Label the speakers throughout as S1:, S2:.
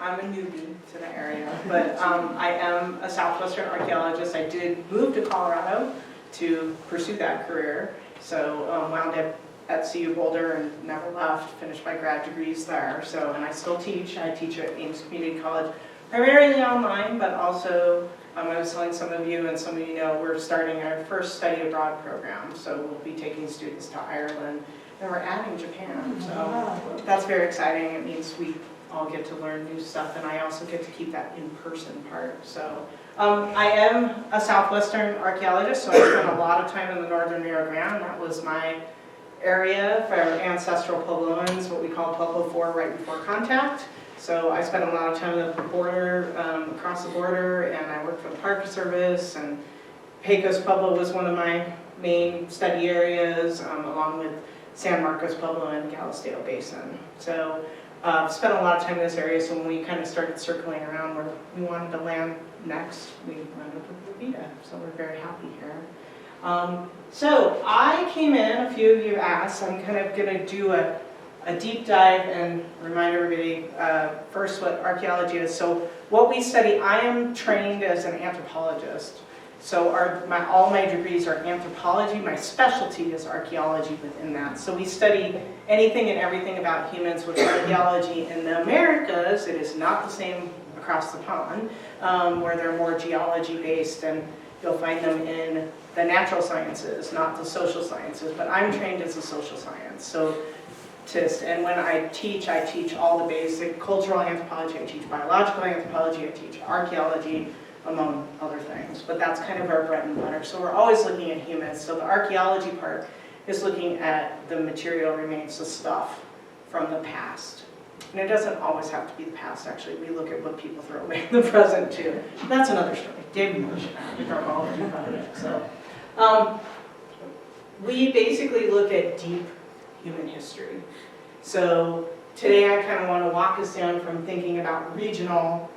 S1: I'm a newbie to the area, but I am a Southwestern archaeologist. I did move to Colorado to pursue that career, so wound up at CU Boulder and never left, finished my grad degrees there. So, and I still teach. I teach at Ames Community College, primarily online, but also I was telling some of you, and some of you know, we're starting our first study abroad program. So we'll be taking students to Ireland, and we're adding Japan. So that's very exciting. It means we all get to learn new stuff, and I also get to keep that in-person part. So I am a Southwestern archaeologist, so I spent a lot of time in the northern Rio Grande. That was my area for ancestral Puebloans, what we call Pueblo 4 right before contact. So I spent a lot of time on the border, across the border, and I worked for the Park Service, and Pecos Pueblo was one of my main study areas, along with San Marcos Pueblo and Galisteo Basin. So spent a lot of time in this area, so when we kind of started circling around where we wanted to land next, we landed with Vita, so we're very happy here. So I came in, a few of you asked, I'm kind of going to do a deep dive and remind everybody first what archaeology is. So what we study, I am trained as an anthropologist. So all my degrees are anthropology. My specialty is archaeology within that. So we study anything and everything about humans with archaeology. In the Americas, it is not the same across the pond, where they're more geology based, and you'll find them in the natural sciences, not the social sciences. But I'm trained as a social science. So and when I teach all the basic cultural anthropology, I teach biological anthropology, I teach archaeology, among other things. But that's kind of our bread and butter. So we're always looking at humans. So the archaeology part is looking at the material remains, the stuff from the past. And it doesn't always have to be the past, actually. We look at what people throw away in the present, too. That's another story. David mentioned that. We talk all about it. So we basically look at deep human history. So today I kind of want to walk us down from thinking about regional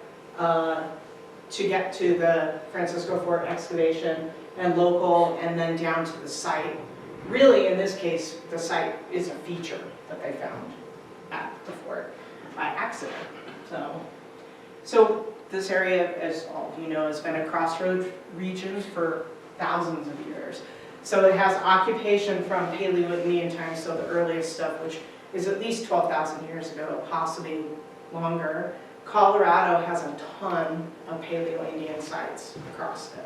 S1: to get to the Francisco Fort excavation, and local, and then down to the site. Really, in this case, the site is a feature that they found at the fort by accident. So this area, as all of you know, has been a crossroads region for thousands of years. So it has occupation from Paleo-Indian times, so the earliest stuff, which is at least 12,000 years ago, possibly longer. Colorado has a ton of Paleo-Indian sites across it.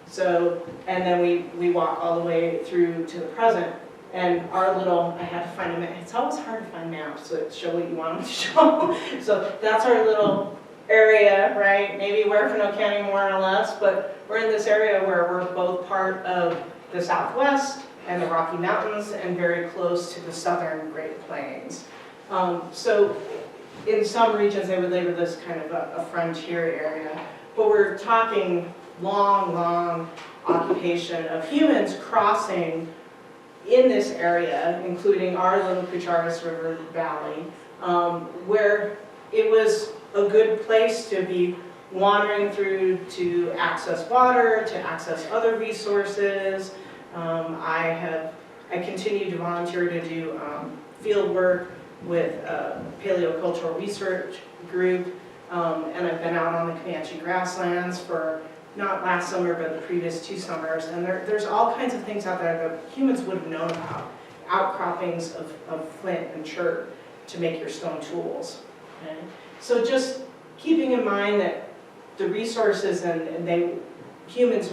S1: So, and then we walk all the way through to the present, and our little, I had to find a map. It's always hard to find maps that show what you want them to show. So that's our little area, right? Maybe Huerfano County more or less, but we're in this area where we're both part of the Southwest and the Rocky Mountains, and very close to the southern Great Plains. So in some regions they would label this kind of a frontier area, but we're talking long occupation of humans crossing in this area, including our little Cucharas River Valley, where it was a good place to be wandering through to access water, to access other resources. I continue to volunteer to do field work with a paleocultural research group, and I've been out on the Comanche grasslands for not last summer, but the previous 2 summers, and there's all kinds of things out there that humans would have known about. Outcroppings of flint and chert to make your stone tools. Okay? So just keeping in mind that the resources and people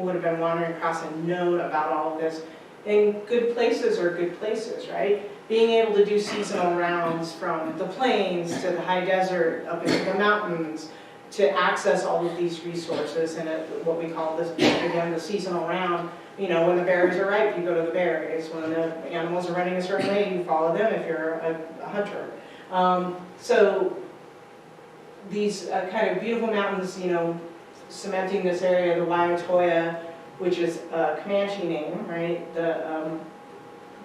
S1: would have been wandering across and known about all of this. And good places are good places, right? Being able to do seasonal rounds from the plains to the high desert, up into the mountains, to access all of these resources, and what we call this, again, the seasonal round. You know, when the berries are ripe, you go to the berries. When the animals are running a certain way, you follow them if you're a hunter. So these kind of beautiful mountains, you know, cementing this area, the Waiatoya, which is a Comanche name, right?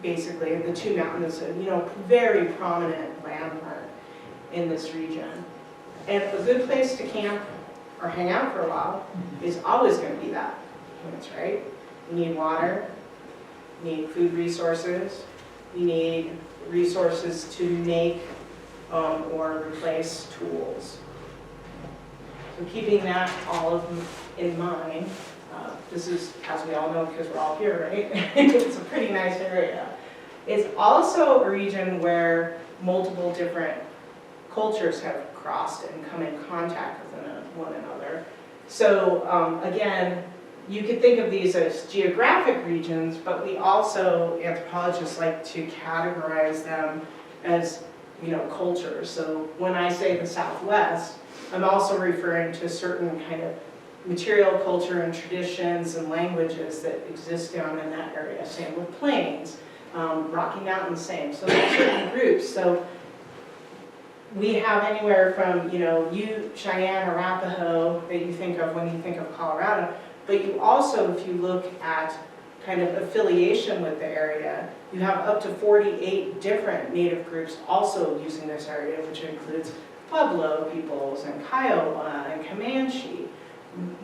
S1: Basically the 2 mountains, you know, very prominent landmark in this region. And a good place to camp or hang out for a while is always going to be that. That's right. You need water, you need food resources, you need resources to make or replace tools. So keeping that all in mind, this is, as we all know, because we're all here, right? It's a pretty nice area. It's also a region where multiple different cultures have crossed and come in contact with one another. So again, you could think of these as geographic regions, but we also, anthropologists like to categorize them as, cultures. So when I say the Southwest, I'm also referring to certain kind of material culture and traditions and languages that exist down in that area. Same with Plains, Rocky Mountains, same. So there's certain groups. So we have anywhere from, Ute, Cheyenne, Arapaho that you think of when you think of Colorado. But you also, if you look at kind of affiliation with the area, you have up to 48 different Native groups also using this area, which includes Pueblo peoples and Kiowa and Comanche,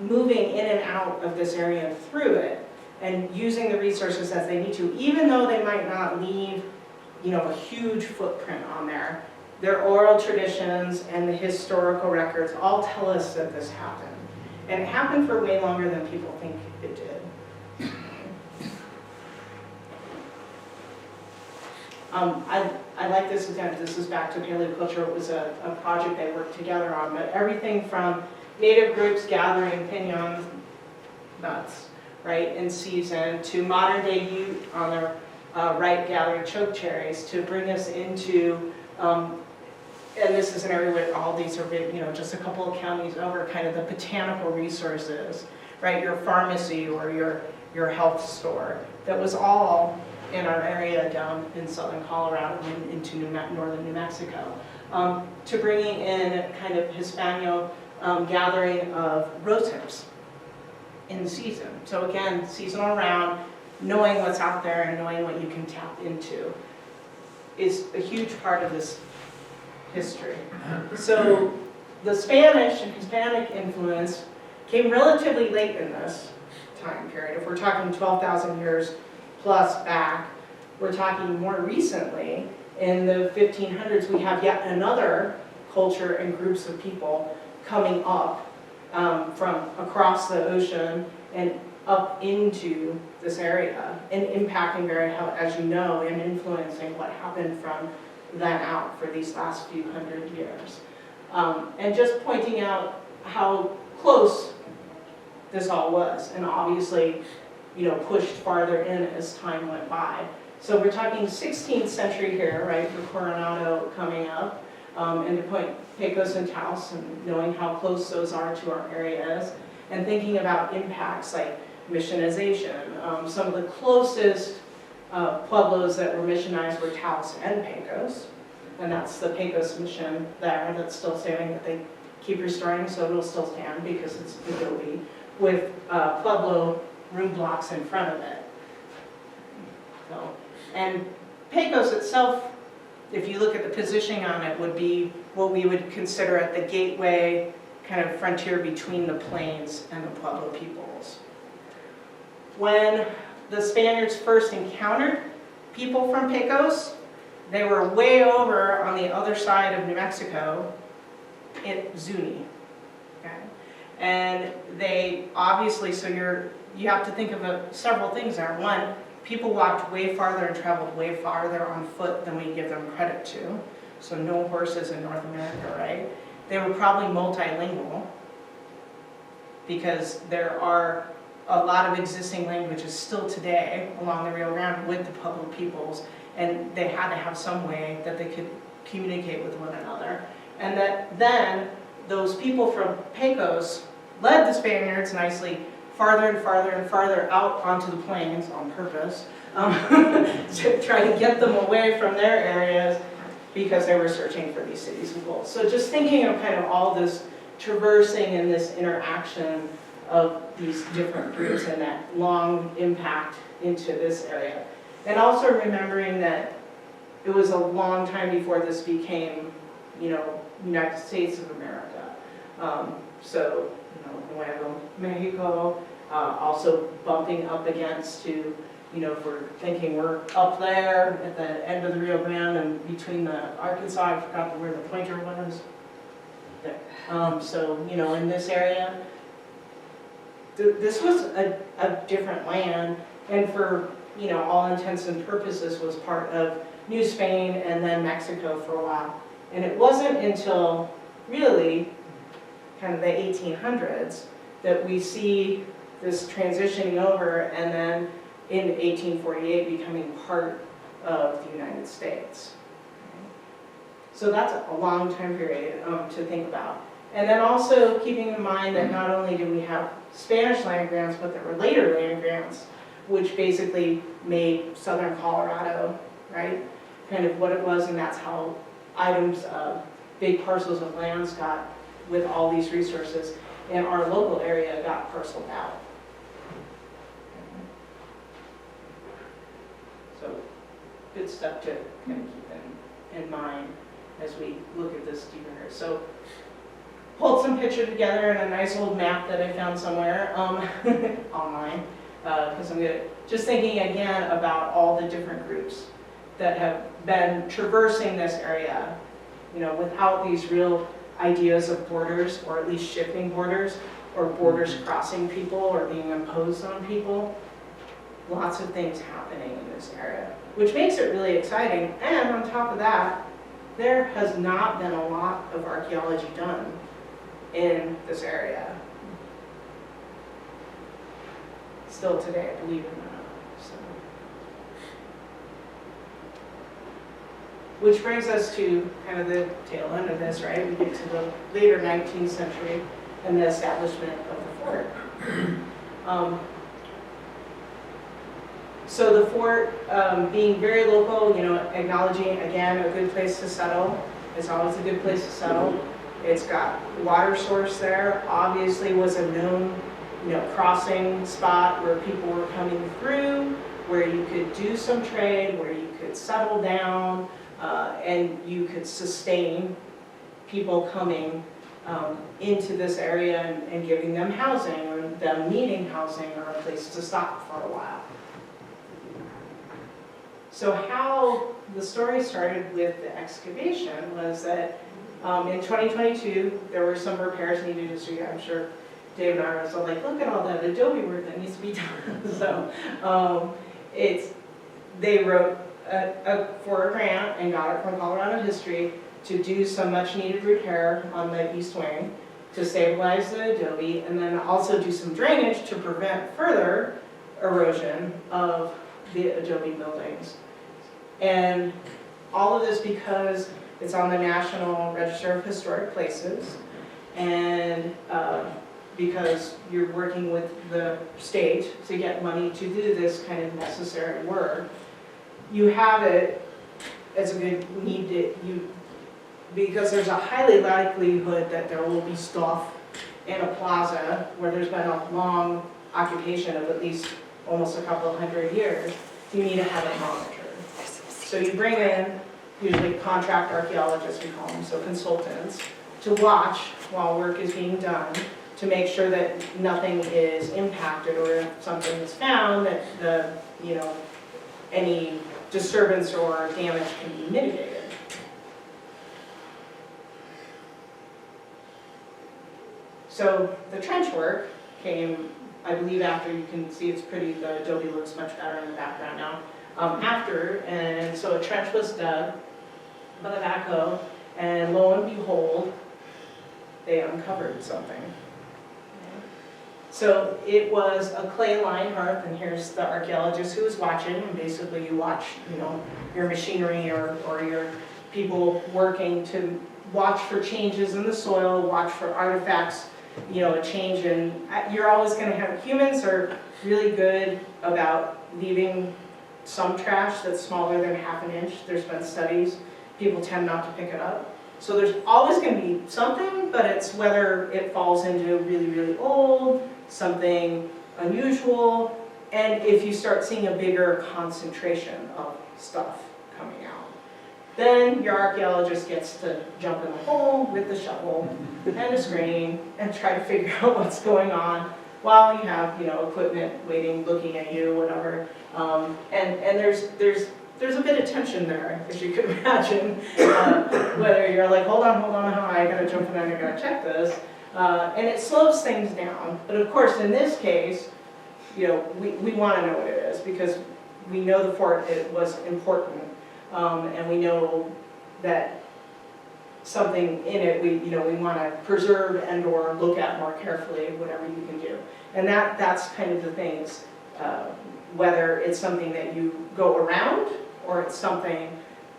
S1: moving in and out of this area through it and using the resources as they need to, even though they might not leave, a huge footprint on there. Their oral traditions and the historical records all tell us that this happened. And it happened for way longer than people think it did. I like this again. This is back to paleoculture. It was a project they worked together on, but everything from Native groups gathering pinon nuts, right, in season, to modern day Ute on their right gathering choke cherries, to bring us into, and this is an area where all these are big, just a couple of counties over, kind of the botanical resources, right, your pharmacy or your health store. That was all in our area down in southern Colorado and into northern New Mexico. To bringing in kind of Hispano gathering of rose hips in the season. So again, seasonal round, knowing what's out there and knowing what you can tap into is a huge part of this history. So the Spanish and Hispanic influence came relatively late in this time period. If we're talking 12,000 years plus back, we're talking more recently, in the 1500s, we have yet another culture and groups of people coming up from across the ocean and up into this area and impacting very, as you know, and influencing what happened from then out for these last few hundred years. And just pointing out how close this all was, and obviously, pushed farther in as time went by. So we're talking 16th century here, right, for Coronado coming up, and to point Pecos and Taos, and knowing how close those are to our areas, and thinking about impacts like missionization. Some of the closest pueblos that were missionized were Taos and Pecos, and that's the Pecos mission there that's still standing, that they keep restoring, so it'll still stand because it's adobe, with Pueblo room blocks in front of it. So, and Pecos itself, if you look at the positioning on it, would be what we would consider at the gateway kind of frontier between the Plains and the Pueblo peoples. When the Spaniards first encountered people from Pecos, they were way over on the other side of New Mexico at Zuni. Okay? And they obviously, so you have to think of several things there. One, people walked way farther and traveled way farther on foot than we give them credit to. So no horses in North America, right? They were probably multilingual because there are a lot of existing languages still today along the Rio Grande with the Pueblo peoples, and they had to have some way that they could communicate with one another. And that then those people from Pecos led the Spaniards nicely farther and farther and farther out onto the plains on purpose to try to get them away from their areas because they were searching for these cities and goals. So just thinking of kind of all this traversing and this interaction of these different groups and that long impact into this area. And also remembering that it was a long time before this became, United States of America. Nuevo Mexico, also bumping up against to you know, if we're thinking we're up there at the end of the Rio Grande and between the Arkansas, I forgot where the pointer was. There. So, you know, in this area, this was a different land, and for, you know, all intents and purposes was part of New Spain and then Mexico for a while. And it wasn't until really kind of the 1800s that we see this transitioning over, and then in 1848 becoming part of the United States. So that's a long time period to think about. And then also keeping in mind that not only do we have Spanish land grants, but there were later land grants, which basically made southern Colorado, right, kind of what it was, and that's how items, big parcels of lands got, with all these resources, and our local area got parceled out. So good stuff to kind of keep in mind as we look at this deeper here. So pulled some pictures together in a nice old map that I found somewhere online, because I'm just thinking again about all the different groups that have been traversing this area, you know, without these real ideas of borders, or at least shifting borders, or borders crossing people or being imposed on people. Lots of things happening in this area, which makes it really exciting. And on top of that, there has not been a lot of archaeology done in this area. Still today, believe it or not. So. Which brings us to kind of the tail end of this, right? We get to the later 19th century and the establishment of the fort. So the fort being very local, you know, acknowledging, again, a good place to settle. It's always a good place to settle. It's got water source there. Obviously was a known, you know, crossing spot where people were coming through, where you could do some trade, where you could settle down, and you could sustain people coming into this area and giving them housing, or them needing housing, or a place to stop for a while. So how the story started with the excavation was that in 2022, there were some repairs needed to do. I'm sure Dave and I was all like, look at all that adobe work that needs to be done. So they wrote for a grant and got it from Colorado History to do some much needed repair on the east wing to stabilize the adobe, and then also do some drainage to prevent further erosion of the adobe buildings. And all of this because it's on the National Register of Historic Places, and because you're working with the state to get money to do this kind of necessary work, you have it as a good need because there's a highly likelihood that there will be stuff in a plaza where there's been a long occupation of at least almost a couple of hundred years. You need to have it monitored. So you bring in, usually contract archaeologists, we call them, so consultants, to watch while work is being done, to make sure that nothing is impacted, or if something is found, that any disturbance or damage can be mitigated. So the trench work came, I believe, after. You can see it's pretty, the adobe looks much better in the background now. After, and so a trench was dug by the backhoe, and lo and behold, they uncovered something. So it was a clay lined hearth, and here's the archaeologist who was watching, and basically you watch, your machinery or your people working to watch for changes in the soil, watch for artifacts, a change in, you're always going to have, humans are really good about leaving some trash that's smaller than ½ an inch. There's been studies, people tend not to pick it up. So there's always going to be something, but it's whether it falls into really, really old, something unusual, and if you start seeing a bigger concentration of stuff coming out. Then your archaeologist gets to jump in the hole with the shovel and a screen and try to figure out what's going on while you have, equipment waiting, looking at you, whatever. And there's a bit of tension there, as you could imagine, whether you're like, hold on, I gotta jump in and I gotta check this. And it slows things down. But of course, in this case, we want to know what it is because we know the fort it was important, and we know that something in it we want to preserve and/or look at more carefully, whatever you can do. And that's kind of the things, whether it's something that you go around or it's something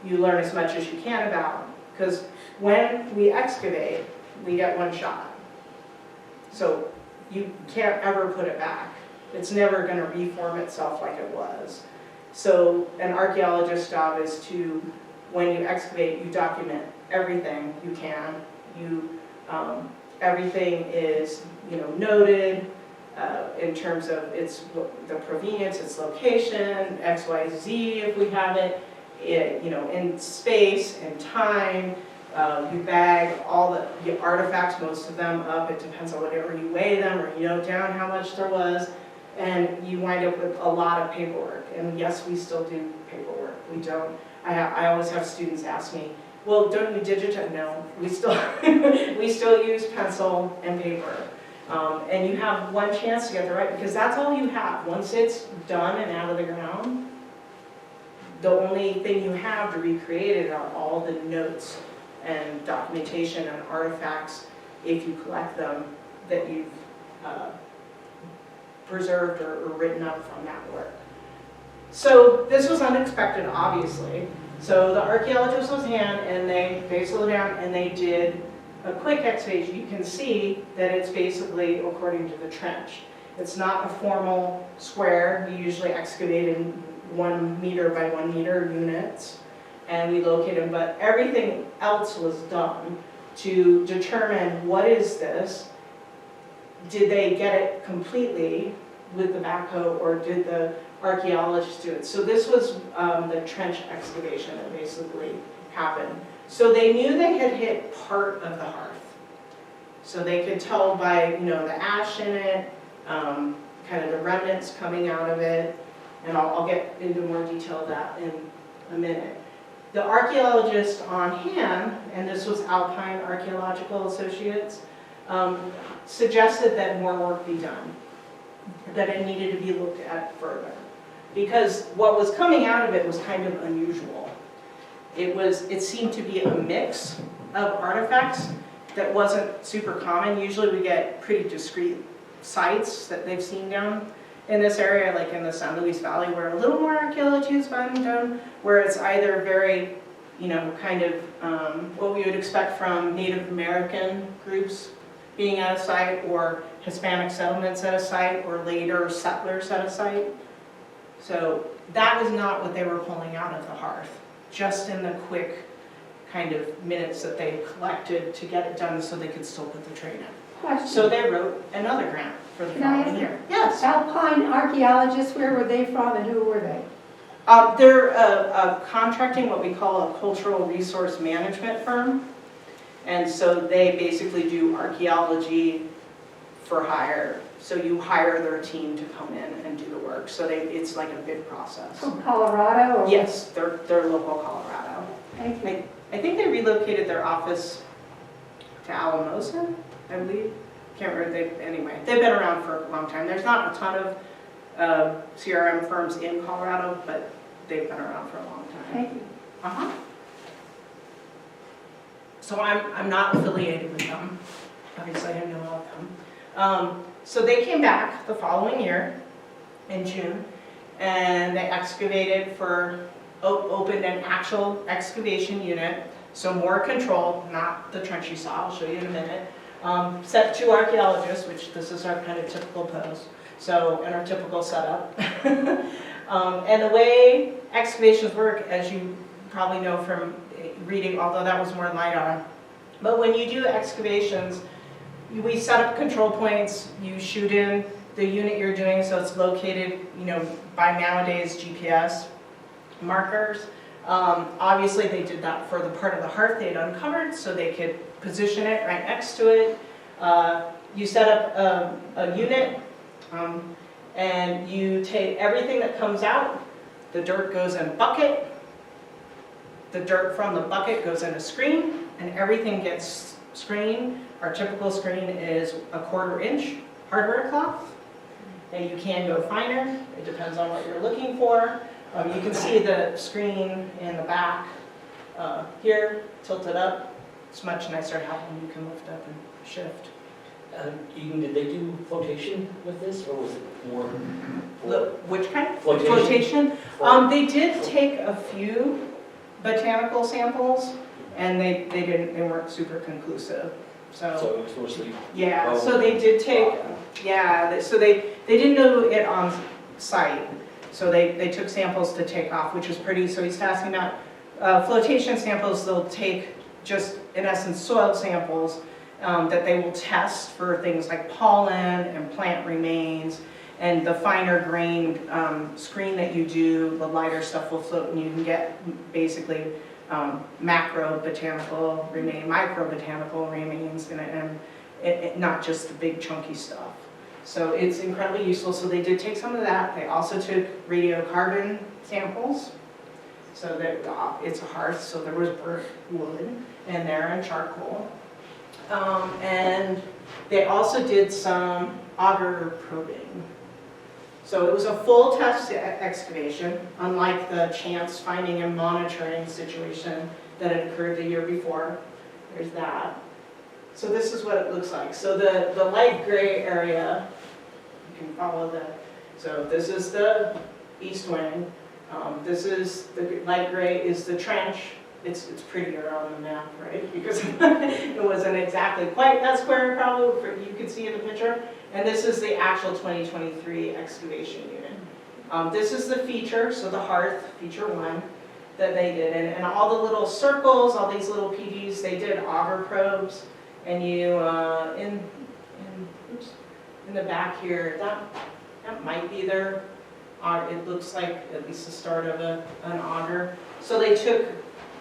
S1: you learn as much as you can about. Because when we excavate, we get one shot. So you can't ever put it back. It's never going to reform itself like it was. So an archaeologist's job is to, when you excavate, you document everything you can. Everything is noted in terms of the provenience, its location, X, Y, Z if we have it, in space and time. You bag all the artifacts, most of them up. It depends on whatever you weigh them or you note down how much there was. And you wind up with a lot of paperwork. And yes, we still do paperwork. We don't. I always have students ask me, well, don't you digitize? No, we still use pencil and paper. And you have one chance to get the right, because that's all you have. Once it's done and out of the ground, the only thing you have to recreate it are all the notes and documentation and artifacts, if you collect them, that you've preserved or written up from that work. So this was unexpected, obviously. So the archaeologist was hand, and they slowed down and they did a quick excavation. You can see that it's basically according to the trench. It's not a formal square. We usually excavate in 1 meter by 1 meter units, and we locate them, but everything else was done to determine what is this. Did they get it completely with the backhoe, or did the archaeologists do it? So this was the trench excavation that basically happened. So they knew they had hit part of the hearth. So they could tell by the ash in it, kind of the remnants coming out of it, and I'll get into more detail of that in a minute. The archaeologist on hand, and this was Alpine Archaeological Associates, suggested that more work be done, that it needed to be looked at further. Because what was coming out of it was kind of unusual. It seemed to be a mix of artifacts that wasn't super common. Usually we get pretty discrete sites that they've seen down in this area, like in the San Luis Valley, where a little more archaeology is being done, where it's either very, kind of what we would expect from Native American groups being at a site, or Hispanic settlements at a site, or later settlers at a site. So that was not what they were pulling out of the hearth, just in the quick kind of minutes that they collected to get it done so they could still put the train in.
S2: Question.
S1: So they wrote another grant for the following year. Yes.
S2: Alpine archaeologists, where were they from and who were they?
S1: They're contracting what we call a cultural resource management firm. And so they basically do archaeology for hire. So you hire their team to come in and do the work. So it's like a big process.
S2: From Colorado? Or?
S1: Yes, they're local Colorado.
S2: Thank you.
S1: I think they relocated their office to Alamosa, I believe. Can't remember. Anyway, they've been around for a long time. There's not a ton of CRM firms in Colorado, but they've been around for a long time.
S2: Thank you.
S1: Uh-huh. So I'm not affiliated with them. Obviously, I know of them. So they came back the following year in June, and they excavated opened an actual excavation unit, so more control, not the trench you saw. I'll show you in a minute. Sent 2 archaeologists, which this is our kind of typical pose, so in our typical setup. And the way excavations work, as you probably know from reading, although that was more LiDAR, but when you do excavations, we set up control points, you shoot in the unit you're doing, so it's located, by nowadays GPS markers. Obviously they did that for the part of the hearth they had uncovered, so they could position it right next to it. You set up a unit And you take everything that comes out, the dirt goes in a bucket, the dirt from the bucket goes in a screen, and everything gets screened. Our typical screen is a 1/4 inch hardware cloth. And you can go finer, it depends on what you're looking for. You can see the screen in the back here, tilted up. It's much nicer to have one you can lift up and shift.
S3: Did they do flotation with this, or was it more?
S1: Which kind?
S3: Flotation.
S1: They did take a few botanical samples, and they weren't super conclusive.
S3: So it was mostly.
S1: Yeah, so they did take, so they didn't know it on site. So they took samples to take off, which was pretty, so he's asking about flotation samples. They'll take just, in essence, soil samples that they will test for things like pollen and plant remains, and the finer grained screen that you do, the lighter stuff will float, and you can get basically macro botanical remains, micro botanical remains, and not just the big chunky stuff. So it's incredibly useful. So they did take some of that. They also took radiocarbon samples. So that it's a hearth, so there was burnt wood in there and charcoal. And they also did some auger probing. So it was a full test excavation, unlike the chance finding and monitoring situation that had occurred the year before. There's that. So this is what it looks like. So the light gray area, you can follow so this is the east wing. This is the light gray is the trench. It's prettier on the map, right? Because it wasn't exactly quite that square probably, you could see in the picture. And this is the actual 2023 excavation unit. This is the feature, so the hearth, feature 1, that they did. And all the little circles, all these little PDs, they did auger probes. And you, in the back here, that might be their, it looks like at least the start of an auger. So they took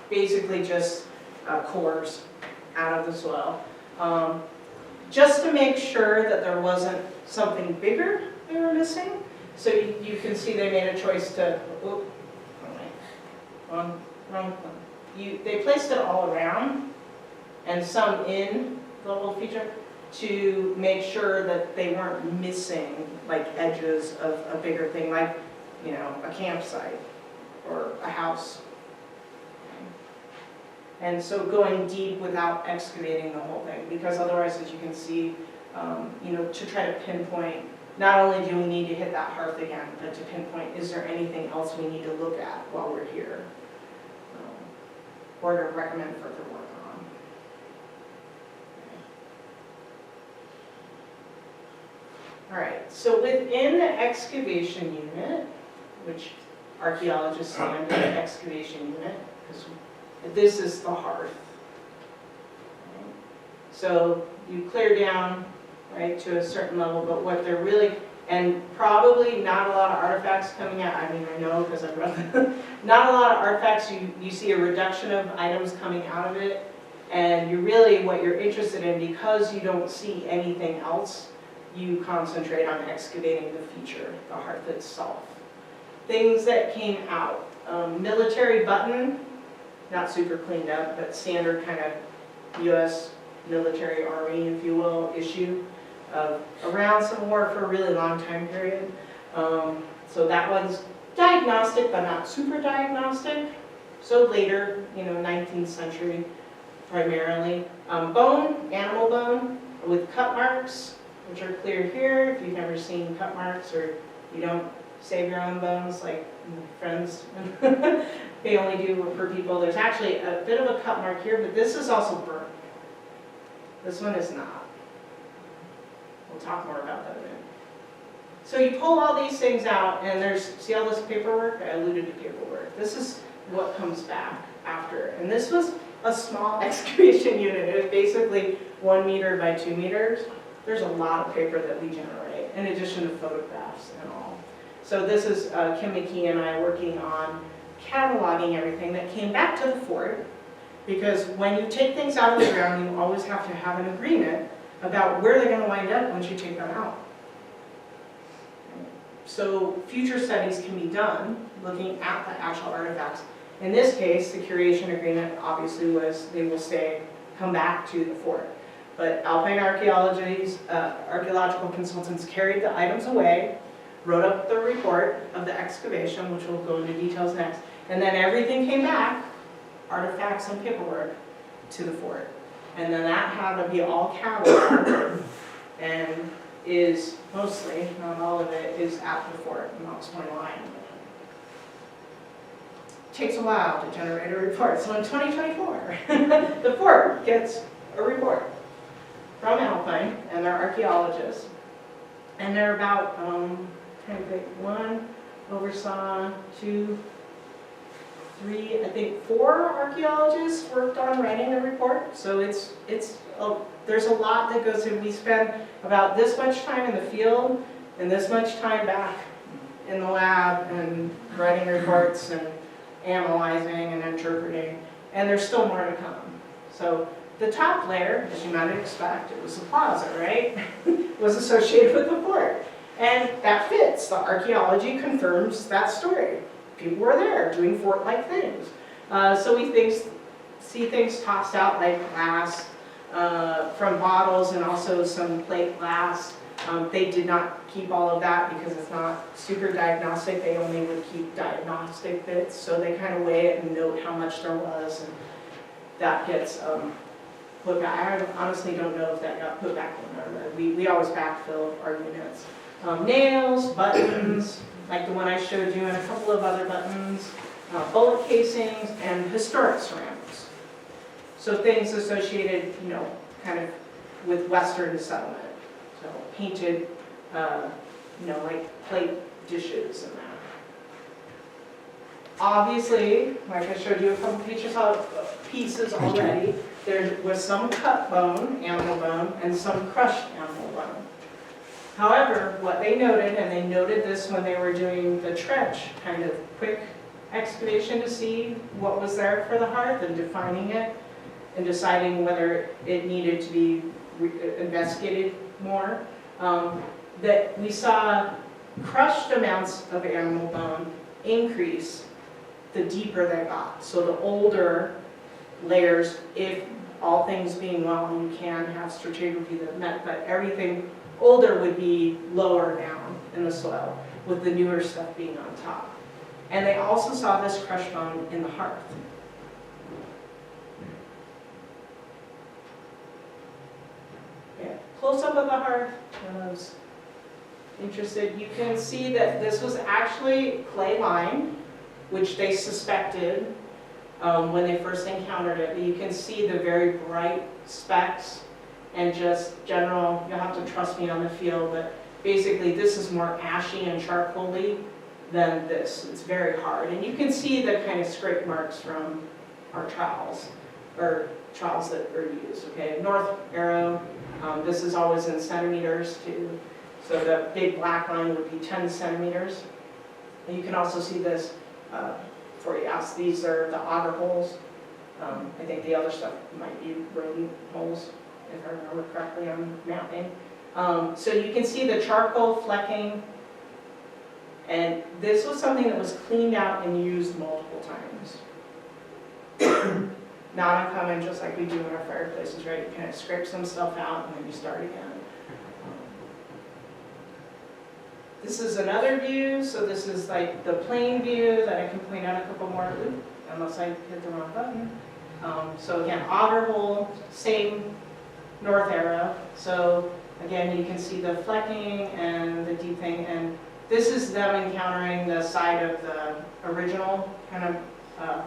S1: basically just cores out of the soil. Just to make sure that there wasn't something bigger they were missing. So you can see they made a choice to, wrong one. They placed it all around and some in the little feature to make sure that they weren't missing like edges of a bigger thing, like, you know, a campsite or a house. And so going deep without excavating the whole thing, because otherwise, as you can see, you know, to try to pinpoint, not only do we need to hit that hearth again, but to pinpoint, is there anything else we need to look at while we're here? Or to recommend further work on. Okay. All right, so within the excavation unit, which archaeologists say under the excavation unit, because this is the hearth. Okay. So you clear down, right, to a certain level, but what they're really, and probably not a lot of artifacts coming out. I mean, I know because I've read them. Not a lot of artifacts. You see a reduction of items coming out of it, and you really, what you're interested in, because you don't see anything else, you concentrate on excavating the feature, the hearth itself. Things that came out. Military button, not super cleaned up, but standard kind of U.S. military army, if you will, issue. Around some war for a really long time period. So that was diagnostic, but not super diagnostic. So later, you know, 19th century primarily. Bone, animal bone, with cut marks, which are clear here. If you've never seen cut marks or you don't save your own bones like friends, they only do for people. There's actually a bit of a cut mark here, but this is also burnt. This one is not. We'll talk more about that in a minute. So you pull all these things out, and there's, see all this paperwork? I alluded to paperwork. This is what comes back after. And this was a small excavation unit. It was basically 1 meter by 2 meters. There's a lot of paper that we generate, in addition to photographs and all. So this is Kim McKee and I working on cataloging everything that came back to the fort, because when you take things out of the ground, you always have to have an agreement about where they're going to wind up once you take them out. so future studies can be done looking at the actual artifacts. In this case, the curation agreement obviously was they will come back to the fort. But Alpine archaeological consultants carried the items away, wrote up the report of the excavation, which we'll go into details next, and then everything came back, artifacts and paperwork, to the fort. And then that had to be all cataloged and is mostly, not all of it, is at the fort in Moss Point, Line. Takes a while to generate a report. So in 2024, the fort gets a report from Alpine and their archaeologists. And they're about, trying to think, 1 oversaw, 2, 3, I think 4 archaeologists worked on writing the report. So there's a lot that goes in. We spend about this much time in the field and this much time back in the lab and writing reports and analyzing and interpreting, and there's still more to come. So the top layer, as you might expect, it was the plaza, right? It was associated with the fort. And that fits. The archaeology confirms that story. People were there doing fort-like things. So we see things tossed out like glass from bottles and also some plate glass. They did not keep all of that because it's not super diagnostic. They only would keep diagnostic bits. So they kind of weigh it and note how much there was. And that gets put back. I honestly don't know if that got put back in there. We always backfill our units. Nails, buttons, like the one I showed you, and a couple of other buttons, bullet casings, and historic ceramics. So things associated, kind of with Western settlement. So painted, like plate dishes and that. Obviously, like I showed you a couple pieces already, there was some cut bone, animal bone, and some crushed animal bone. However, what they noted, and they noted this when they were doing the trench, kind of quick excavation to see what was there for the hearth and defining it and deciding whether it needed to be investigated more, that we saw crushed amounts of animal bone increase the deeper they got. So the older layers, if all things being well, you can have stratigraphy that met, but everything older would be lower down in the soil, with the newer stuff being on top. And they also saw this crushed bone in the hearth. Yeah, close up of the hearth, for those interested. You can see that this was actually clay lime, which they suspected when they first encountered it. But you can see the very bright specks and just general, you'll have to trust me on the field, but basically this is more ashy and charcoaly than this. It's very hard. And you can see the kind of scrape marks from our trowels, or trowels that are used, okay? North arrow, this is always in centimeters too. So the big black line would be 10 centimeters. And you can also see this, before you ask, these are the auger holes. I think the other stuff might be rodent holes, if I remember correctly on mapping. So you can see the charcoal flecking, and this was something that was cleaned out and used multiple times. Not uncommon, just like we do in our fireplaces, right? You kind of scrape some stuff out and then you start again. This is another view, so this is like the plain view that I can point out a couple more, unless I hit the wrong button. So again, auger hole, same north arrow. So again, you can see the flecking and the deep thing, and this is them encountering the side of the original kind of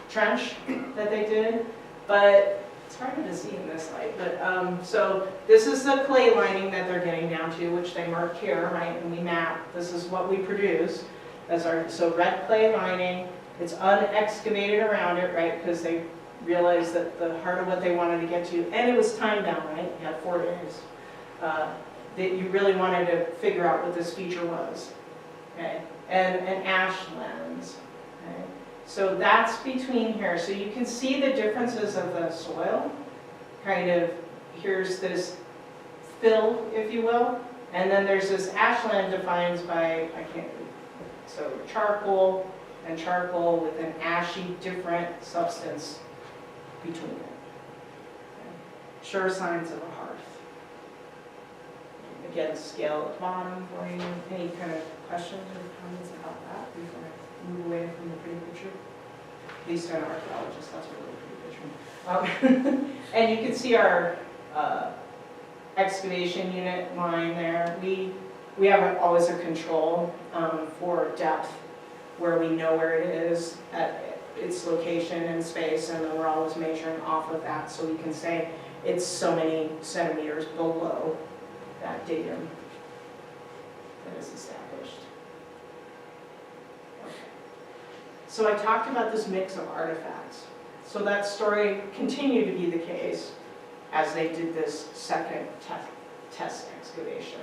S1: trench that they did, but it's harder to see in this light. But so this is the clay lining that they're getting down to, which they mark here, right? And we map. This is what we produce as our red clay lining. It's unexcavated around it, right? Because they realized that the heart of what they wanted to get to, and it was time bound, right? You had 4 days. That you really wanted to figure out what this feature was, okay? And an ash lens, okay? So that's between here. So you can see the differences of the soil. Kind of, here's this fill, if you will, And then there's this ashland defined by, so charcoal and charcoal with an ashy different substance between it. Sure signs of a hearth. Again, scale at the bottom for you. Any kind of questions or comments about that before I move away from the pretty picture? At least I'm an archaeologist, that's a really pretty picture. And you can see our excavation unit line there. We have always a control for depth where we know where it is at its location and space, and then we're always measuring off of that so we can say it's so many centimeters below that datum that is established. Okay. So I talked about this mix of artifacts. So that story continued to be the case as they did this second test excavation.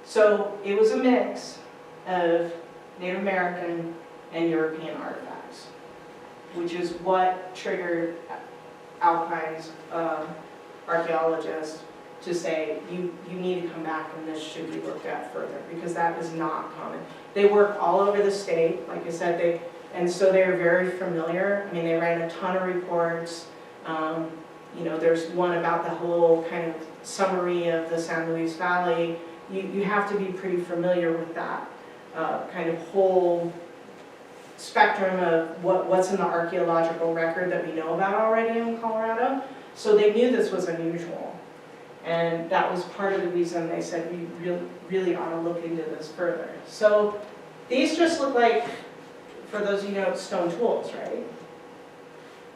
S1: So it was a mix of Native American and European artifacts, which is what triggered Alpine's archaeologists to say, you need to come back and this should be looked at further, because that is not common. They work all over the state, like I said, and so they're very familiar. I mean, they ran a ton of reports. You know, there's one about the whole kind of summary of the San Luis Valley. You have to be pretty familiar with that kind of whole spectrum of what's in the archaeological record that we know about already in Colorado. So they knew this was unusual. And that was part of the reason they said we really ought to look into this further. So these just look like, for those of you who know, stone tools, right?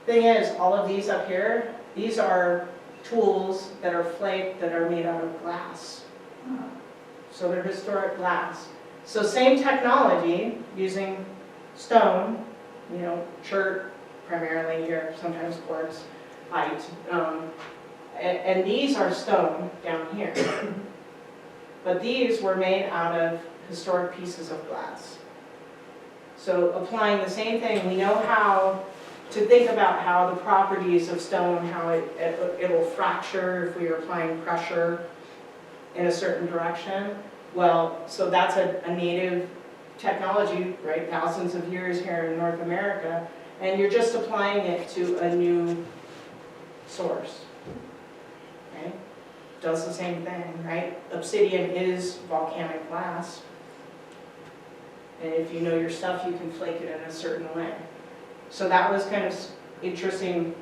S1: Thing is, all of these up here, these are tools that are flaked, that are made out of glass. So they're historic glass. So same technology, using stone, you know, chert primarily here, sometimes quartz, height. And these are stone down here. But these were made out of historic pieces of glass. So applying the same thing, we know how to think about how the properties of stone, how it'll fracture if we are applying pressure in a certain direction. Well, so that's a native technology, right? Thousands of years here in North America, and you're just applying it to a new source. Okay? Does the same thing, right? Obsidian is volcanic glass. And if you know your stuff, you can flake it in a certain way. So that was kind of interesting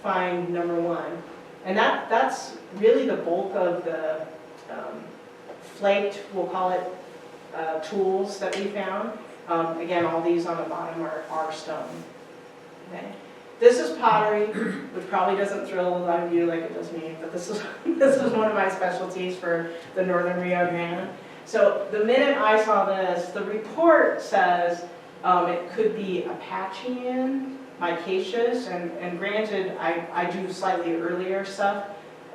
S1: find number one. And that's really the bulk of the flaked, we'll call it, tools that we found. Again, all these on the bottom are stone. Okay. This is pottery, which probably doesn't thrill a lot of you like it does me, but this is one of my specialties for the Northern Rio Grande. So the minute I saw this, the report says it could be Apachean, micaceous, and granted, I do slightly earlier stuff,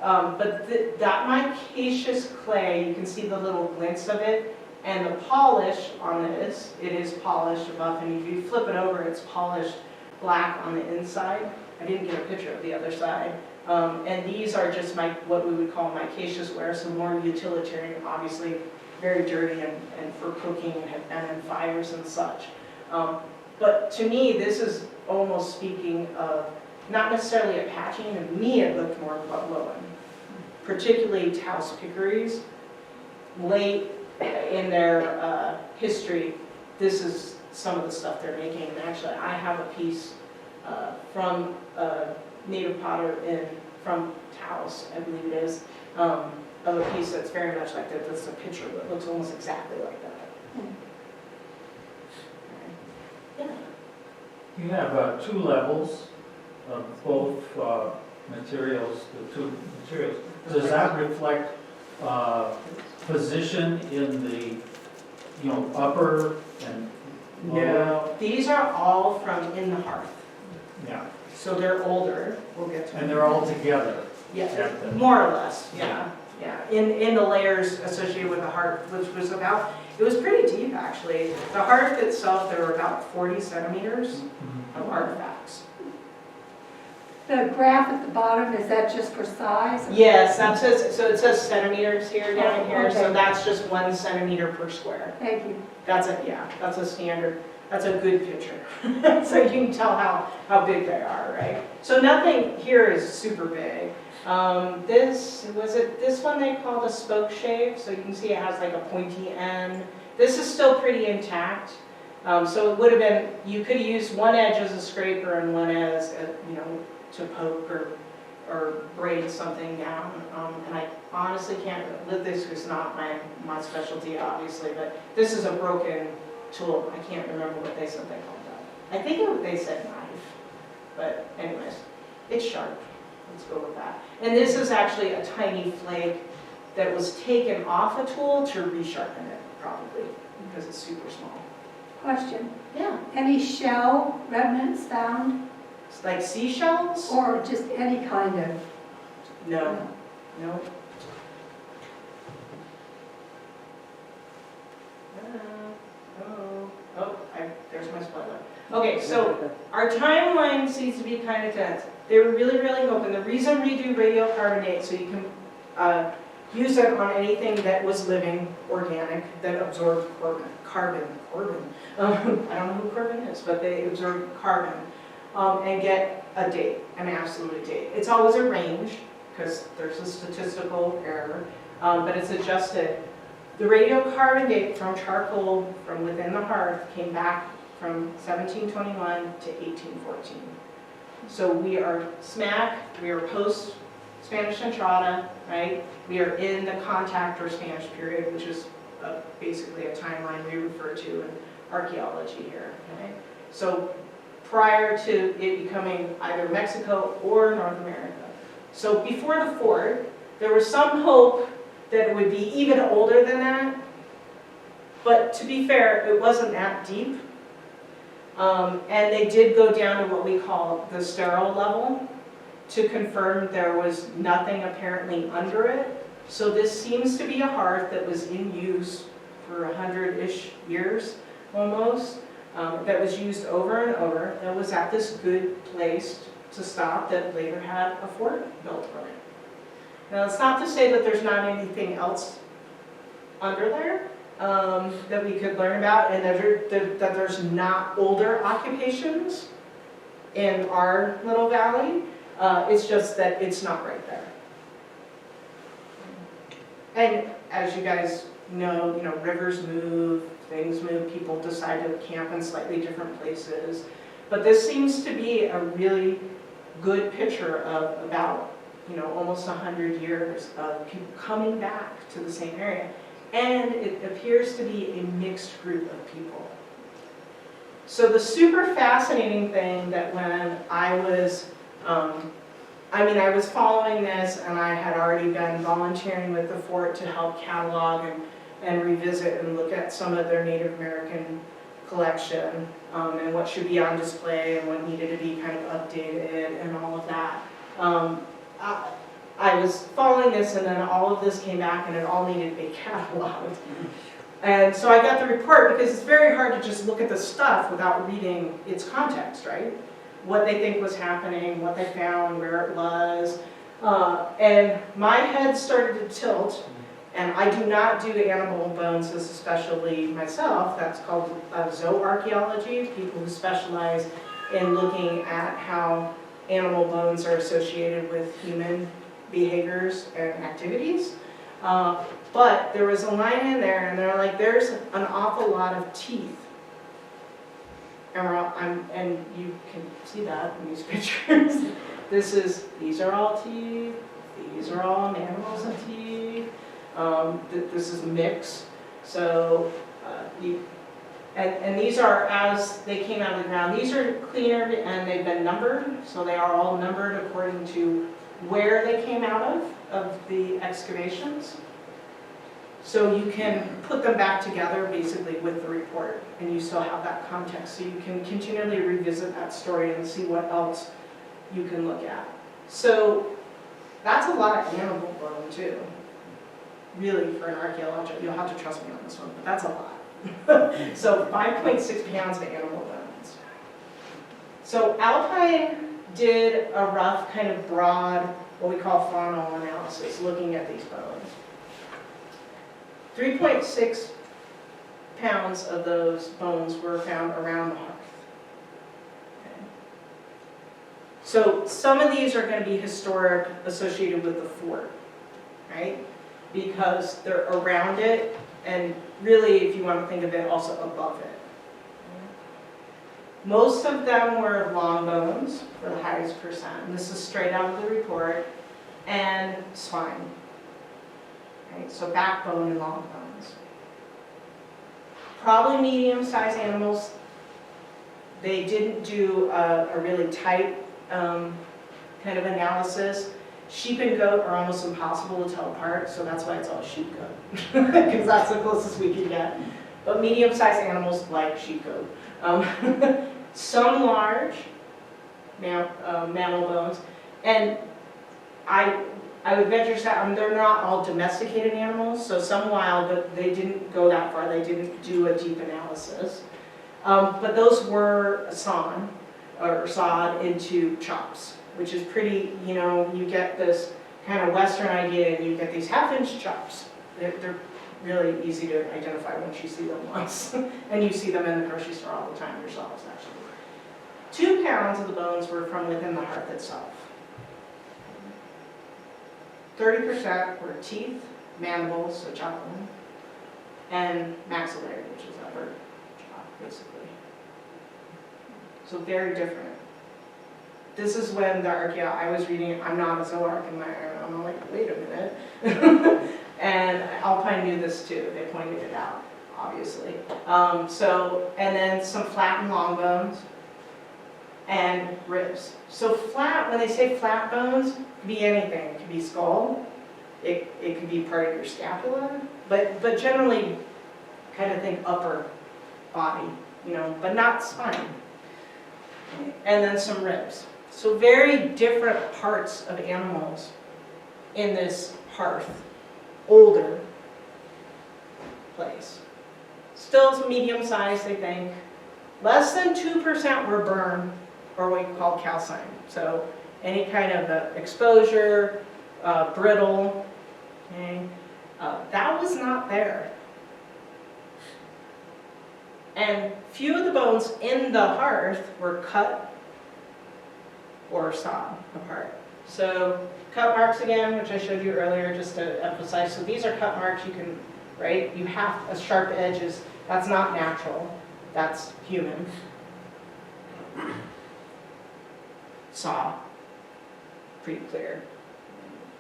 S1: but that micaceous clay, you can see the little glints of it, and the polish on this, it is polished above, and if you flip it over, it's polished black on the inside. I didn't get a picture of the other side. And these are just what we would call micaceous ware, so more utilitarian, obviously very dirty and for cooking and in fires and such. But to me, this is almost speaking of not necessarily Apachean. To me, it looked more Puebloan, particularly Taos pickeries. Late in their history, this is some of the stuff they're making. And actually, I have a piece from a native potter from Taos, I believe it is, of a piece that's very much like that. That's a picture that looks almost exactly like that. Yeah.
S4: You have two levels of both materials, the two materials. Does that reflect position in the, upper and lower?
S1: No, these are all from in the hearth.
S4: Yeah.
S1: So they're older. We'll get to
S4: And they're all together?
S1: Yeah, more or less, yeah. In the layers associated with the hearth, which was it was pretty deep actually. The hearth itself, there were about 40 centimeters of artifacts.
S2: The graph at the bottom, is that just for size?
S1: Yes, that says, so it says centimeters here, down here, so
S2: Okay.
S1: that's just 1 centimeter per square.
S2: Thank you.
S1: That's a, yeah, that's a standard, that's a good picture. So you can tell how big they are, right? So nothing here is super big. This one they called a spoke shave, so you can see it has like a pointy end. This is still pretty intact. So it would have been, you could use one edge as a scraper and one as, to poke or braid something down. And I honestly can't, this is not my specialty, obviously, but this is a broken tool. I can't remember what they said they called that. I think they said knife, but anyways, it's sharp. Let's go with that. And this is actually a tiny flake that was taken off a tool to resharpen it, probably, because it's super small.
S2: Question,
S1: Yeah,
S2: any shell remnants found,
S1: it's like seashells?
S2: or just any kind of?
S1: No, no. There's my spoiler. Okay, so our timeline seems to be kind of dense. They were really, really hoping, the reason we do radiocarbonate, so you can use it on anything that was living, organic, that absorbed carbon. I don't know who carbon is, but they absorb carbon and get a date, an absolute date. It's always a range, because there's a statistical error, but it's adjusted. The radiocarbon date from charcoal from within the hearth came back from 1721 to 1814. So we are post Spanish Entrada, right? We are in the contact or Spanish period, which is basically a timeline we refer to in archaeology here, okay? So prior to it becoming either Mexico or North America. So before the fort, there was some hope that it would be even older than that, but to be fair, it wasn't that deep. And they did go down to what we call the sterile level to confirm there was nothing apparently under it. So this seems to be a hearth that was in use for 100-ish years almost, that was used over and over, that was at this good place to stop that later had a fort built on it. Now it's not to say that there's not anything else under there that we could learn about, and that there's not older occupations in our little valley. It's just that it's not right there. And as you guys know, rivers move, things move, people decide to camp in slightly different places. But this seems to be a really good picture of about, almost 100 years of people coming back to the same area. And it appears to be a mixed group of people. So the super fascinating thing that when I was following this, and I had already been volunteering with the fort to help catalog and revisit and look at some of their Native American collection, and what should be on display and what needed to be kind of updated and all of that. I was following this, and then all of this came back and it all needed to be cataloged. And so I got the report, because it's very hard to just look at the stuff without reading its context, right? What they think was happening, what they found, where it was. And my head started to tilt, and I do not do animal bones as a specialty myself. That's called zooarchaeology, people who specialize in looking at how animal bones are associated with human behaviors and activities. But there was a line in there, and they're like, there's an awful lot of teeth. And you can see that in these pictures. These are all teeth, these are all animals and teeth. This is a mix. So, and these are as they came out of the ground. These are cleaner, and they've been numbered, so they are all numbered according to where they came out of the excavations. So you can put them back together basically with the report, and you still have that context. So you can continually revisit that story and see what else you can look at. So that's a lot of animal bone too, really, for an archaeologist. You'll have to trust me on this one, but that's a lot. So 5.6 pounds of animal bones. So alpine did a rough kind of broad, what we call faunal analysis, looking at these bones. 3.6 pounds of those bones were found around the hearth. Okay. So some of these are going to be historic, associated with the fort, right? Because they're around it, and really, if you want to think of it, also above it. Most of them were long bones for the highest percent. And this is straight out of the report, and spine. Right? So backbone and long bones. Probably medium-sized animals. They didn't do a really tight kind of analysis. Sheep and goat are almost impossible to tell apart, so that's why it's all sheep goat, because that's the closest we can get. But medium-sized animals like sheep goat. Some large mammal bones, and I would venture to say they're not all domesticated animals, so some wild, but they didn't go that far. They didn't do a deep analysis. But those were sawn or sawed into chops, which is pretty, you get this kind of Western idea, and you get these half-inch chops. They're really easy to identify once you see them once. And you see them in the grocery store all the time yourselves, actually. 2 pounds of the bones were from within the hearth itself. 30% were teeth, mandibles, so jawbone, and maxillary, which is upper jaw, basically. So very different. This is when the I was reading, I'm not a zooarch in my area, I'm like, wait a minute. And Alpine knew this too, they pointed it out, obviously. And then some flat and long bones, and ribs. So flat, when they say flat bones, it could be anything. It could be skull, it could be part of your scapula, but generally kind of think upper body, but not spine. And then some ribs. So very different parts of animals in this hearth, older place. Still medium sized, they think. Less than 2% were burned, or what we call calcined. So any kind of exposure, brittle, okay? That was not there. And few of the bones in the hearth were cut or sawed apart. So cut marks again, which I showed you earlier just to emphasize. So these are cut marks you can, right? You have a sharp edges. That's not natural. That's human. Saw. Pretty clear.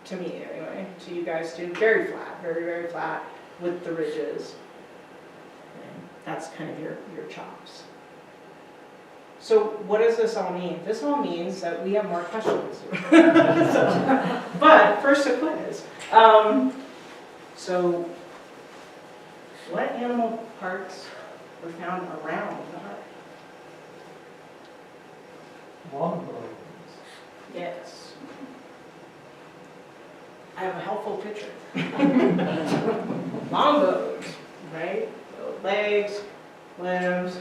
S1: To me, anyway. To you guys too. Very flat. Very, very flat with the ridges. And that's kind of your chops. So what does this all mean? This all means that we have more questions. But first a quiz. So what animal parts were found around the heart?
S4: Long bones.
S1: Yes. I have a helpful picture. Long bones, right? So legs, limbs,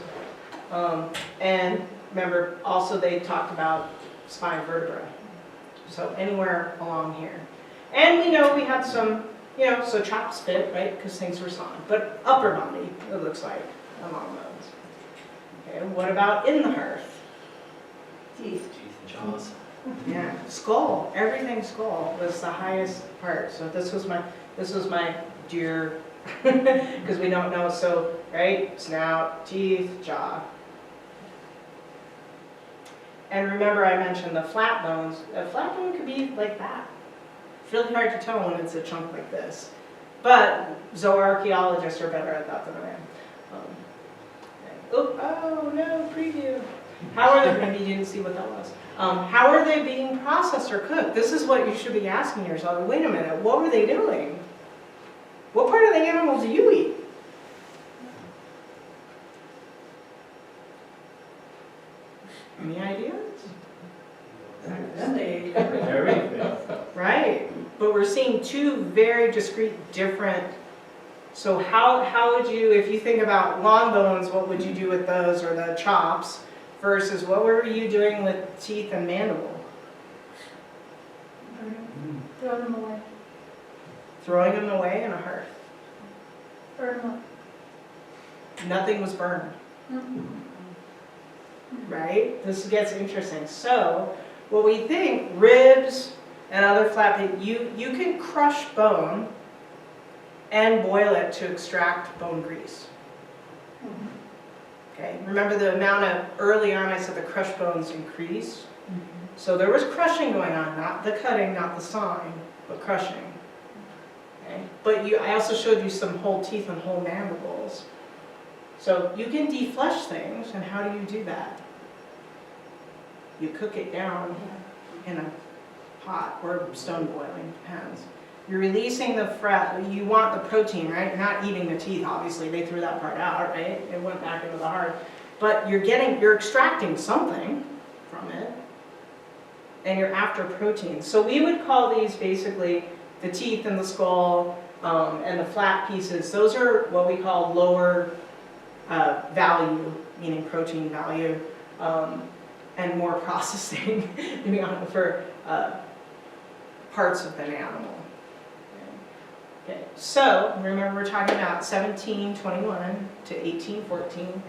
S1: and remember also they talked about spine vertebra. So anywhere along here. And we know we had some, so chops fit, right? Because things were sawn. But upper body, it looks like, along bones. Okay, what about in the hearth? Teeth.
S3: Teeth and jaws.
S1: Yeah, skull. Everything skull was the highest part. So this was my deer, because we don't know. So right, snout, teeth, jaw. And remember, I mentioned the flat bones. A flat bone could be like that. It's really hard to tell when it's a chunk like this. But zooarchaeologists are better at that than I am. Oh no, preview. How are they? Maybe you didn't see what that was. How are they being processed or cooked? This is what you should be asking yourself. Wait a minute, what were they doing? What part of the animal do you eat? Any ideas?
S2: Then they
S4: Everything.
S1: Right, but we're seeing two very discrete, different. So how would you, if you think about long bones, what would you do with those, or the chops? versus what were you doing with teeth and mandible?
S2: Throw them away.
S1: Throwing them away in a hearth.
S2: Burn them up.
S1: Nothing was burned,
S2: Mhm.
S1: right? This gets interesting. So, what we think, ribs and other flat meat, you can crush bone and boil it to extract bone grease. Okay, remember the amount of, early on I said the crushed bones increase? So there was crushing going on, not the cutting, not the sawing, but crushing. Okay? But I also showed you some whole teeth and whole mandibles. So you can deflesh things, and how do you do that? You cook it down in a pot or stone boiling, depends. You're releasing the fat, you want the protein, right? Not eating the teeth, obviously, they threw that part out, right? It went back into the heart. But you're extracting something from it, and you're after protein. So we would call these basically the teeth and the skull and the flat pieces. Those are what we call lower value, meaning protein value, and more processing for parts of an animal. Okay, so remember we're talking about 1721 to 1814.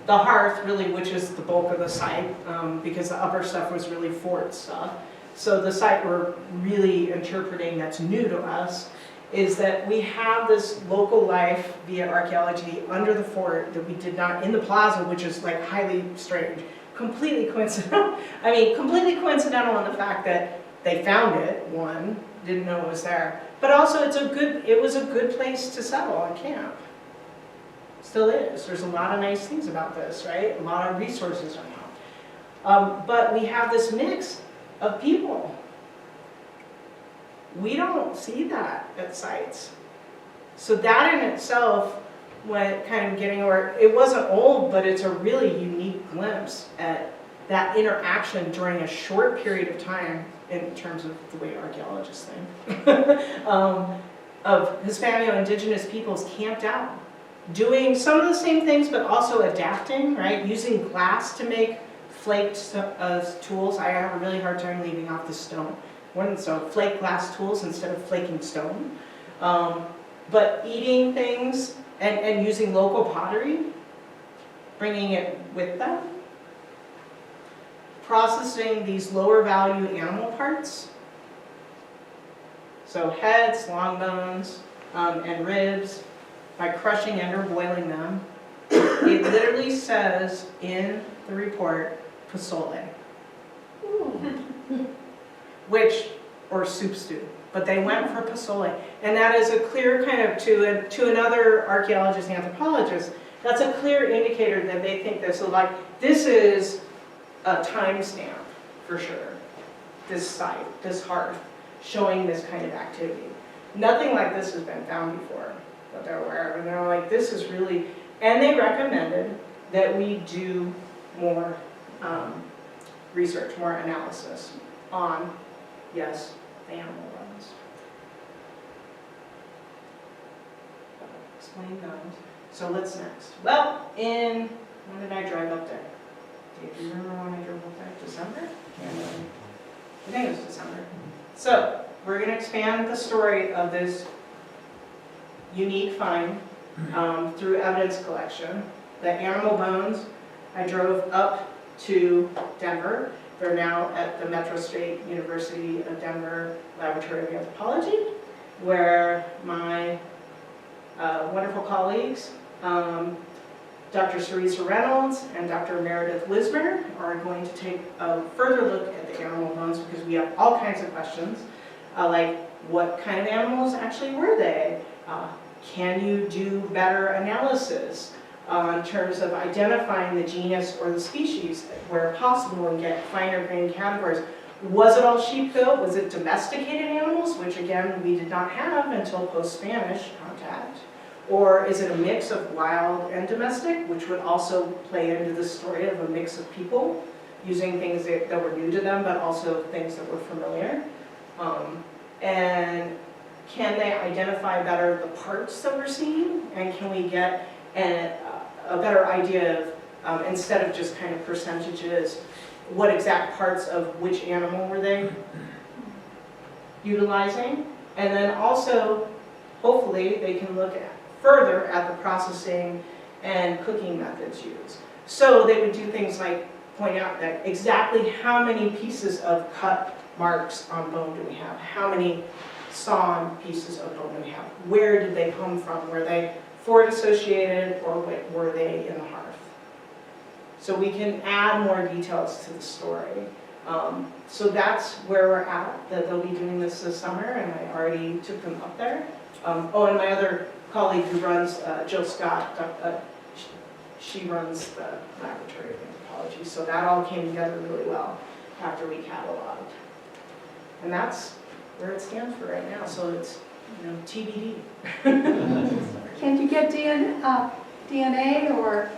S1: The hearth really, which is the bulk of the site, because the upper stuff was really fort stuff. So the site we're really interpreting that's new to us is that we have this local life via archaeology under the fort that we did not in the plaza, which is like highly strange, completely coincidental. I mean, completely coincidental in the fact that they found it, one, didn't know it was there, but also it was a good place to settle and camp. Still is. There's a lot of nice things about this, right? A lot of resources around. But we have this mix of people. We don't see that at sites. So that in itself went kind of getting, or it wasn't old, but it's a really unique glimpse at that interaction during a short period of time in terms of the way archaeologists think, of Hispano-Indigenous peoples camped out, doing some of the same things, but also adapting, right? Using glass to make flaked tools. I have a really hard time leaving off the stone. So flake glass tools instead of flaking stone. But eating things and using local pottery, bringing it with them. Processing these lower value animal parts. So heads, long bones, and ribs, by crushing and or boiling them. It literally says in the report, pozole. Or soup stew, but they went for pozole. And that is a clear kind of, to another archaeologist, anthropologist, that's a clear indicator that they think this is like, this is a timestamp for sure. This site, this hearth, showing this kind of activity. Nothing like this has been found before that they're aware of. And they're like, this is really, and they recommended that we do more research, more analysis on, yes, the animal bones. Explain those. So what's next? Well, when did I drive up there? Do you remember when I drove up there? December? January? I think it was December. So we're going to expand the story of this unique find through evidence collection. The animal bones, I drove up to Denver. They're now at the Metro State University of Denver Laboratory of Anthropology, where my wonderful colleagues, Dr. Sarisa Reynolds and Dr. Meredith Lismer, are going to take a further look at the animal bones, because we have all kinds of questions, like what kind of animals actually were they? Can you do better analysis in terms of identifying the genus or the species where possible and get finer grained categories? Was it all sheep goat? Was it domesticated animals, which again we did not have until post-Spanish contact? Or is it a mix of wild and domestic, which would also play into the story of a mix of people using things that were new to them, but also things that were familiar? And can they identify better the parts that we're seeing? And can we get a better idea of instead of just kind of percentages, what exact parts of which animal were they utilizing? And then also, hopefully, they can look further at the processing and cooking methods used. So they would do things like point out that exactly how many pieces of cut marks on bone do we have? How many sawn pieces of bone do we have? Where did they come from? Were they Ford associated or were they in the hearth? So we can add more details to the story. So that's where we're at, that they'll be doing this summer, and I already took them up there. Oh, and my other colleague who runs, Jill Scott, she runs the laboratory of anthropology, so that all came together really well after we cataloged. And that's where it stands for right now, so it's, TBD.
S2: Can't you get DNA or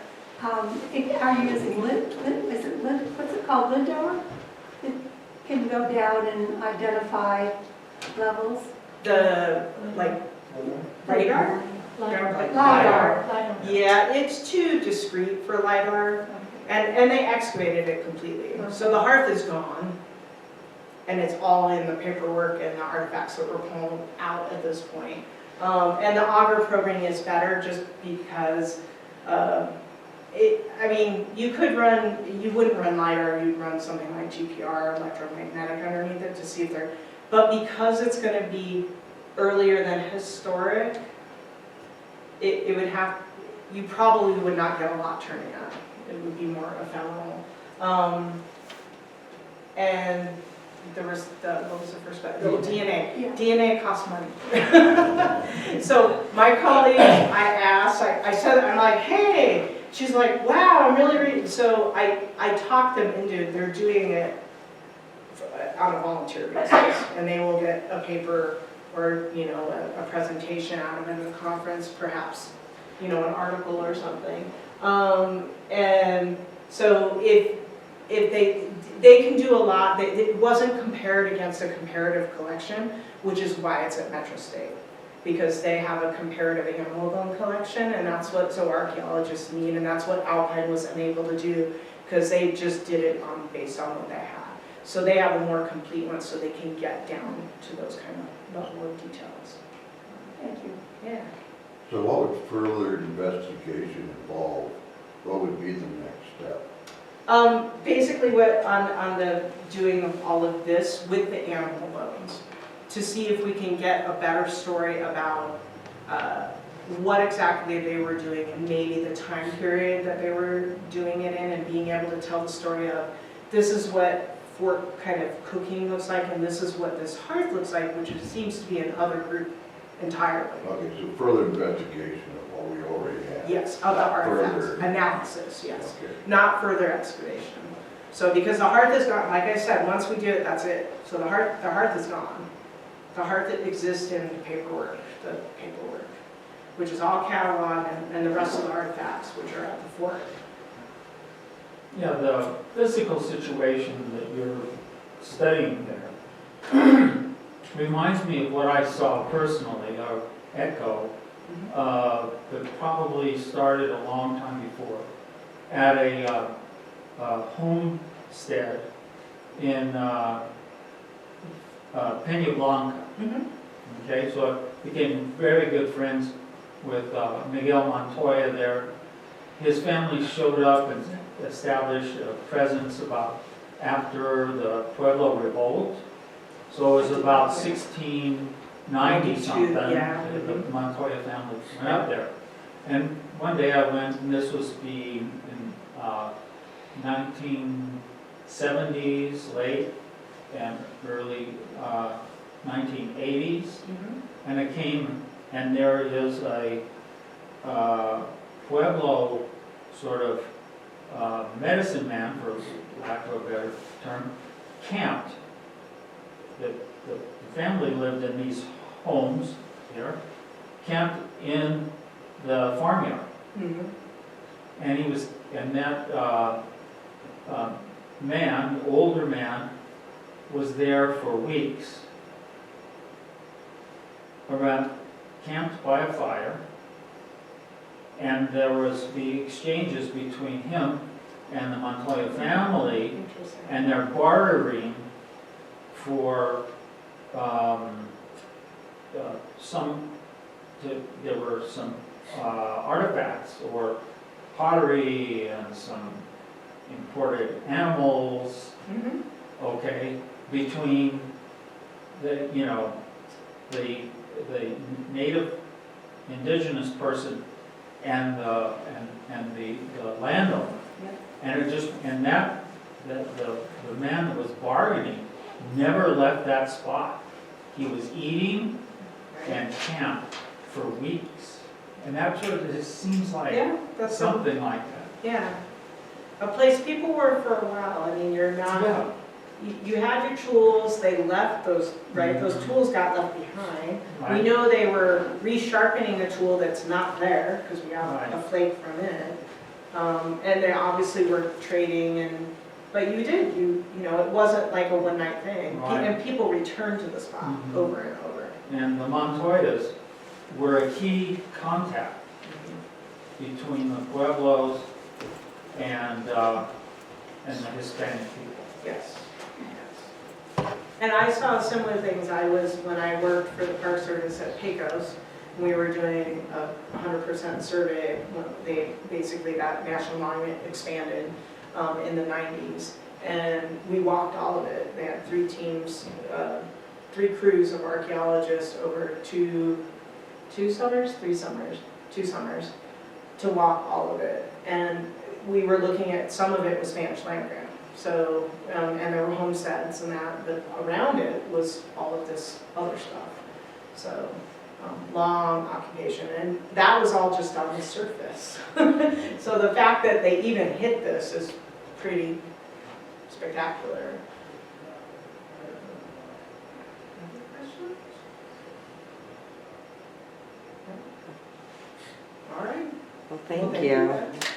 S2: are you using what's it called, LIDAR? It can go down and identify levels?
S1: The, radar?
S2: LIDAR.
S1: Yeah, it's too discreet for LIDAR, and they excavated it completely. So the hearth is gone, and it's all in the paperwork and the artifacts that were pulled out at this point. And the auger programming is better just because, you wouldn't run LIDAR, you'd run something like GPR, electromagnetic underneath it to see if they're, but because it's going to be earlier than historic, it would have, you probably would not get a lot turning up. It would be more ephemeral. And there was what was the first part? Oh, DNA.
S2: Yeah.
S1: DNA costs money. So my colleague, I asked, I said, I'm like, hey, she's like, wow, I'm really reading. So I talked them into, they're doing it on a volunteer basis, and they will get a paper or, a presentation out of it in a conference, perhaps, an article or something. And so if they can do a lot, it wasn't compared against a comparative collection, which is why it's at Metro State, because they have a comparative animal bone collection, and that's what archaeologists need, and that's what Alpine was unable to do, because they just did it based on what they had. So they have a more complete one, so they can get down to those kind of level of details.
S2: Thank you.
S1: Yeah.
S5: So what would further investigation involve? What would be the next step?
S1: Basically what on the doing all of this with the animal bones, to see if we can get a better story about what exactly they were doing and maybe the time period that they were doing it in, and being able to tell the story of this is what fork kind of cooking looks like, and this is what this hearth looks like, which seems to be another group entirely.
S5: Okay, so further investigation of what we already have.
S1: Yes, of the artifacts,
S5: Further.
S1: analysis, yes.
S5: Okay.
S1: Not further excavation. So because the hearth is gone, like I said, once we do it, that's it. So the hearth is gone. The hearth that exists in the paperwork, which is all cataloged, and the rest of the artifacts, which are at the fort.
S4: Yeah, the physical situation that you're studying there reminds me of what I saw personally, or echo, that probably started a long time before, at a homestead in Peña Blanca. Okay, so I became very good friends with Miguel Montoya there. His family showed up and established a presence about after the Pueblo Revolt. So it was about 1690 something.
S1: Yeah.
S4: The Montoya family went up there. And one day I went, and this was in 1970s, late and early 1980s. And I came, and there is a Pueblo sort of medicine man, for lack of a better term, camped. The family lived in these homes here, camped in the farmyard. And that man, older man, was there for weeks, camped by a fire, And there was the exchanges between him and the Montoya family,
S1: Interesting.
S4: and they're bartering for there were some artifacts or pottery and some imported animals,
S1: Mhm.
S4: okay, between the, you know, the native indigenous person and the landowner.
S1: Yep.
S4: And it just, and that, the man that was bargaining never left that spot. He was eating
S1: Right.
S4: and camped for weeks. And that's what it just seems like,
S1: Yeah, that's
S4: something like that.
S1: yeah. A place people were for a while. I mean, you're
S4: Yeah.
S1: not, you had your tools, they left those, right? Those
S4: Mhm.
S1: tools got left behind. We
S4: Right.
S1: know they were resharpening a tool that's not there, because we got
S4: Right.
S1: a flake from it. And they obviously were trading but you did, you know, it wasn't like a one-night thing.
S4: Right.
S1: And people returned to the spot
S4: Mhm.
S1: over and over.
S4: And the Montoyas were a key contact between the Pueblos and the Hispanic people.
S1: Yes. And I saw similar things. When I worked for the Park Service at Pecos, we were doing a 100% survey. Basically, that national monument expanded in the 90s. And we walked all of it. They had 3 teams, 3 crews of archaeologists over 2 summers, 3 summers, 2 summers to walk all of it. And we were looking at, some of it was Spanish land grant. So, and there were homesteads and that, but around it was all of this other stuff. So, long occupation, and that was all just on the surface. So the fact that they even hit this is pretty spectacular. Any questions? All right.
S6: Well,
S1: Well,
S6: thank you.
S1: very much.